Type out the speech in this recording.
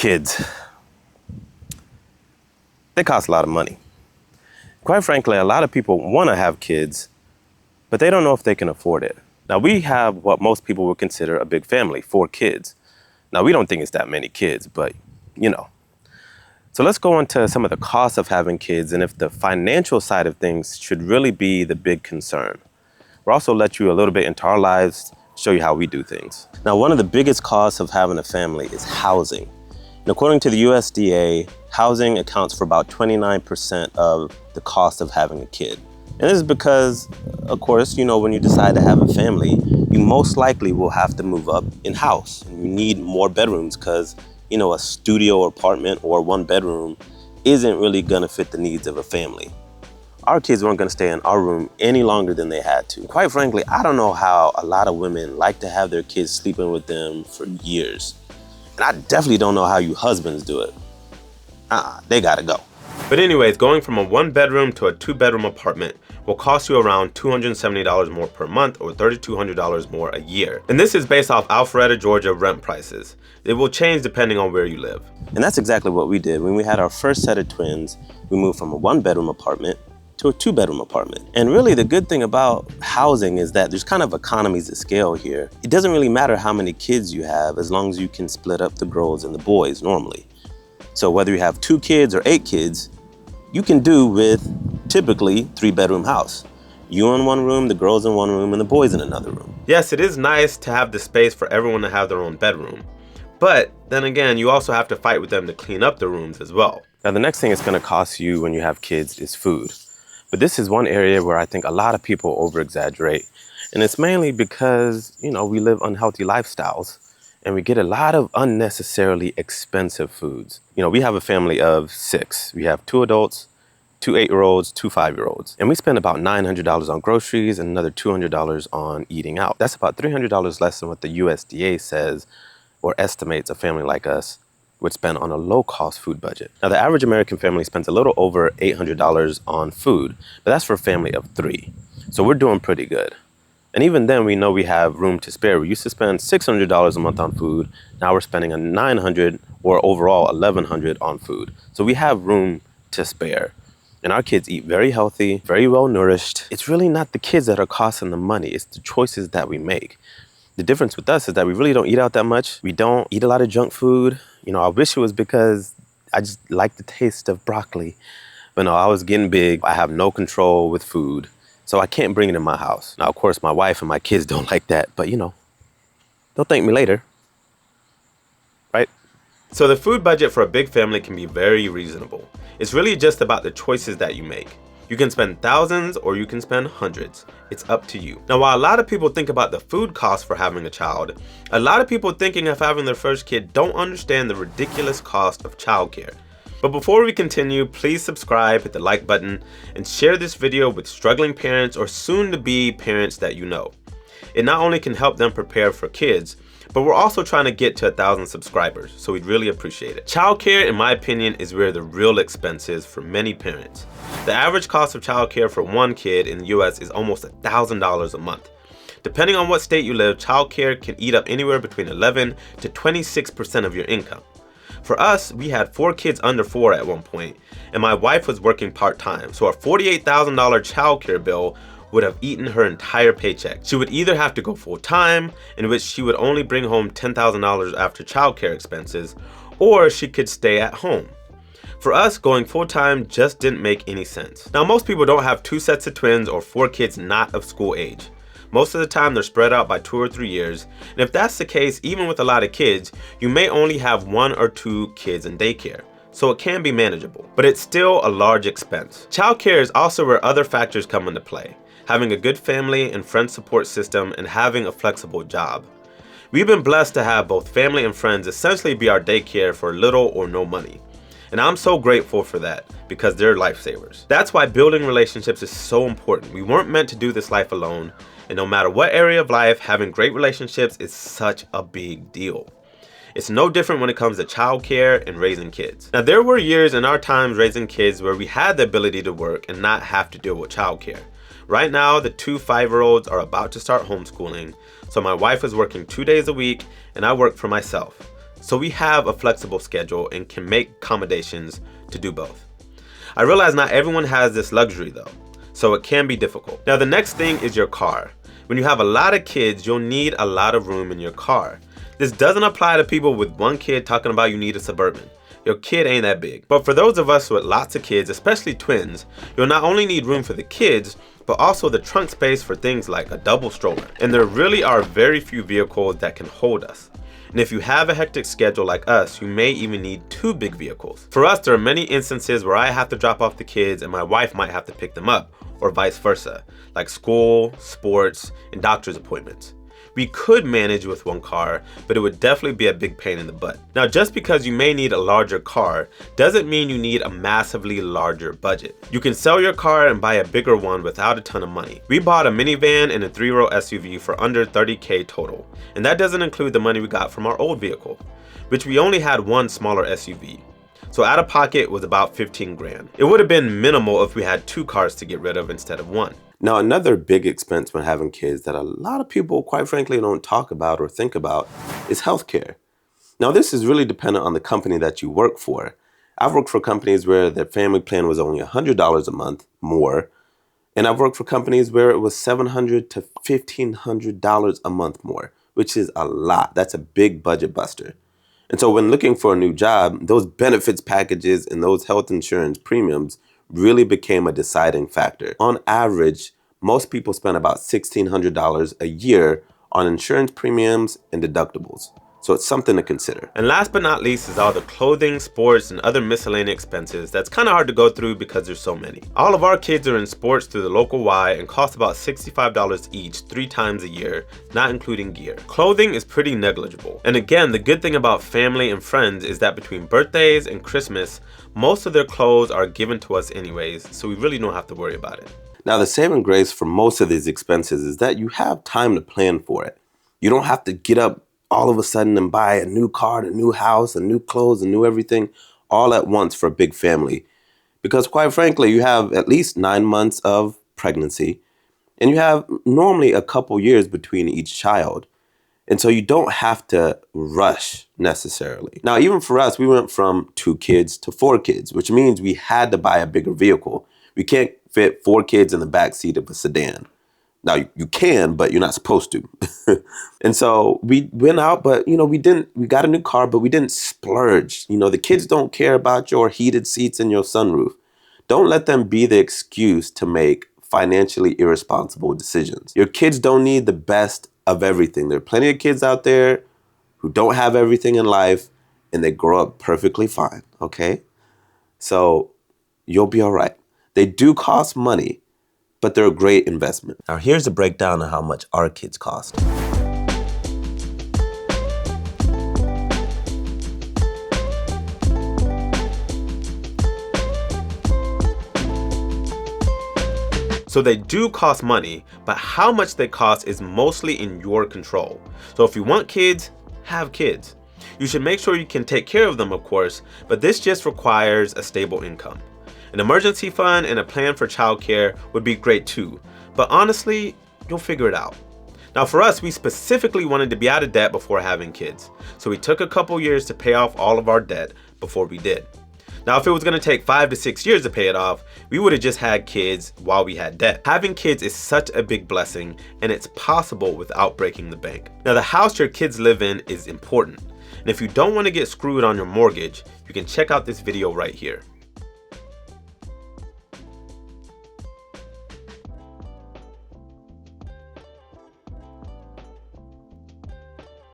Kids. They cost a lot of money. Quite frankly, a lot of people want to have kids, but they don't know if they can afford it. Now, we have what most people would consider a big family, 4 kids. Now, we don't think it's that many kids, but you know. So let's go into some of the costs of having kids and if the financial side of things should really be the big concern. We'll also let you a little bit into our lives, show you how we do things. Now, one of the biggest costs of having a family is housing. And according to the USDA, housing accounts for about 29% of the cost of having a kid. And this is because, of course, you know, when you decide to have a family, you most likely will have to move up in house. And you need more bedrooms because, you know, a studio apartment or 1 bedroom isn't really gonna fit the needs of a family. Our kids weren't gonna stay in our room any longer than they had to. Quite frankly, I don't know how a lot of women like to have their kids sleeping with them for years. And I definitely don't know how you husbands do it. They gotta go. But anyways, going from a 1-bedroom to a 2-bedroom apartment will cost you around $270 more per month or $3,200 more a year. And this is based off Alpharetta, Georgia rent prices. It will change depending on where you live. And that's exactly what we did. When we had our first set of twins, we moved from a 1-bedroom apartment to a 2-bedroom apartment. And really the good thing about housing is that there's kind of economies of scale here. It doesn't really matter how many kids you have as long as you can split up the girls and the boys normally. So whether you have 2 kids or 8 kids, you can do with typically 3-bedroom house. You in 1 room, the girls in 1 room, and the boys in another room. Yes, it is nice to have the space for everyone to have their own bedroom. But then again, you also have to fight with them to clean up the rooms as well. Now, the next thing it's gonna cost you when you have kids is food. But this is one area where I think a lot of people over-exaggerate. And it's mainly because, you know, we live unhealthy lifestyles and we get a lot of unnecessarily expensive foods. You know, we have a family of 6. We have 2 adults, 2 8-year-olds, 2 5-year-olds. And we spend about $900 on groceries and another $200 on eating out. That's about $300 less than what the USDA says or estimates a family like us would spend on a low-cost food budget. Now, the average American family spends a little over $800 on food, but that's for a family of 3. So we're doing pretty good. And even then, we know we have room to spare. We used to spend $600 a month on food. Now we're spending a $900 or overall $1,100 on food. So we have room to spare. And our kids eat very healthy, very well nourished. It's really not the kids that are costing the money. It's the choices that we make. The difference with us is that we really don't eat out that much. We don't eat a lot of junk food. You know, I wish it was because I just like the taste of broccoli. But no, I was getting big. I have no control with food. So I can't bring it in my house. Now, of course, my wife and my kids don't like that. But, you know, they'll thank me later. Right? So the food budget for a big family can be very reasonable. It's really just about the choices that you make. You can spend thousands or you can spend hundreds. It's up to you. Now, while a lot of people think about the food cost for having a child, a lot of people thinking of having their first kid don't understand the ridiculous cost of childcare. But before we continue, please subscribe, hit the like button, and share this video with struggling parents or soon-to-be parents that you know. It not only can help them prepare for kids, but we're also trying to get to 1,000 subscribers, so we'd really appreciate it. Childcare, in my opinion, is where the real expense is for many parents. The average cost of childcare for 1 kid in the US is almost $1,000 a month. Depending on what state you live, childcare can eat up anywhere between 11 to 26% of your income. For us, we had 4 kids under 4 at one point, and my wife was working part-time, so our $48,000 childcare bill would have eaten her entire paycheck. She would either have to go full-time, in which she would only bring home $10,000 after childcare expenses, or she could stay at home. For us, going full-time just didn't make any sense. Now, most people don't have 2 sets of twins or 4 kids not of school age. Most of the time, they're spread out by 2 or 3 years, and if that's the case, even with a lot of kids, you may only have 1 or 2 kids in daycare, so it can be manageable, but it's still a large expense. Childcare is also where other factors come into play, having a good family and friend support system, and having a flexible job. We've been blessed to have both family and friends essentially be our daycare for little or no money. And I'm so grateful for that because they're lifesavers. That's why building relationships is so important. We weren't meant to do this life alone. And no matter what area of life, having great relationships is such a big deal. It's no different when it comes to childcare and raising kids. Now, there were years in our times raising kids where we had the ability to work and not have to deal with childcare. Right now, the 2 5-year-olds are about to start homeschooling, so my wife is working 2 days a week and I work for myself. So we have a flexible schedule and can make accommodations to do both. I realize not everyone has this luxury though, so it can be difficult. Now the next thing is your car. When you have a lot of kids, you'll need a lot of room in your car. This doesn't apply to people with one kid talking about you need a Suburban. Your kid ain't that big. But for those of us with lots of kids, especially twins, you'll not only need room for the kids, but also the trunk space for things like a double stroller. And there really are very few vehicles that can hold us. And if you have a hectic schedule like us, you may even need 2 big vehicles. For us, there are many instances where I have to drop off the kids and my wife might have to pick them up, or vice versa, like school, sports, and doctor's appointments. We could manage with 1 car, but it would definitely be a big pain in the butt. Now, just because you may need a larger car doesn't mean you need a massively larger budget. You can sell your car and buy a bigger one without a ton of money. We bought a minivan and a 3-row SUV for under $30K total, and that doesn't include the money we got from our old vehicle, which we only had 1 smaller SUV. So out of pocket was about 15 grand. It would have been minimal if we had 2 cars to get rid of instead of 1. Now, another big expense when having kids that a lot of people, quite frankly, don't talk about or think about is healthcare. Now, this is really dependent on the company that you work for. I've worked for companies where their family plan was only $100 a month more, and I've worked for companies where it was $700 to $1,500 a month more, which is a lot. That's a big budget buster. And so when looking for a new job, those benefits packages and those health insurance premiums really became a deciding factor. On average, most people spend about $1,600 a year on insurance premiums and deductibles. So it's something to consider. And last but not least is all the clothing, sports, and other miscellaneous expenses that's kind of hard to go through because there's so many. All of our kids are in sports through the local Y and cost about $65 each 3 times a year, not including gear. Clothing is pretty negligible. And again, the good thing about family and friends is that between birthdays and Christmas, most of their clothes are given to us anyways, so we really don't have to worry about it. Now, the saving grace for most of these expenses is that you have time to plan for it. You don't have to get up all of a sudden and buy a new car, a new house, a new clothes, a new everything all at once for a big family. Because quite frankly, you have at least 9 months of pregnancy and you have normally a couple years between each child. And so you don't have to rush necessarily. Now, even for us, we went from 2 kids to 4 kids, which means we had to buy a bigger vehicle. We can't fit 4 kids in the back seat of a sedan. Now, you can, but you're not supposed to. And so we went out, but, we got a new car, but we didn't splurge. The kids don't care about your heated seats and your sunroof. Don't let them be the excuse to make financially irresponsible decisions. Your kids don't need the best of everything. There are plenty of kids out there who don't have everything in life and they grow up perfectly fine, okay? So you'll be all right. They do cost money, but they're a great investment. Now, here's a breakdown of how much our kids cost. So they do cost money, but how much they cost is mostly in your control. So if you want kids, have kids. You should make sure you can take care of them, of course, but this just requires a stable income. An emergency fund and a plan for childcare would be great too, but honestly, you'll figure it out. Now for us, we specifically wanted to be out of debt before having kids, so we took a couple years to pay off all of our debt before we did. Now if it was going to take 5 to 6 years to pay it off, we would have just had kids while we had debt. Having kids is such a big blessing, and it's possible without breaking the bank. Now the house your kids live in is important, and if you don't want to get screwed on your mortgage, you can check out this video right here.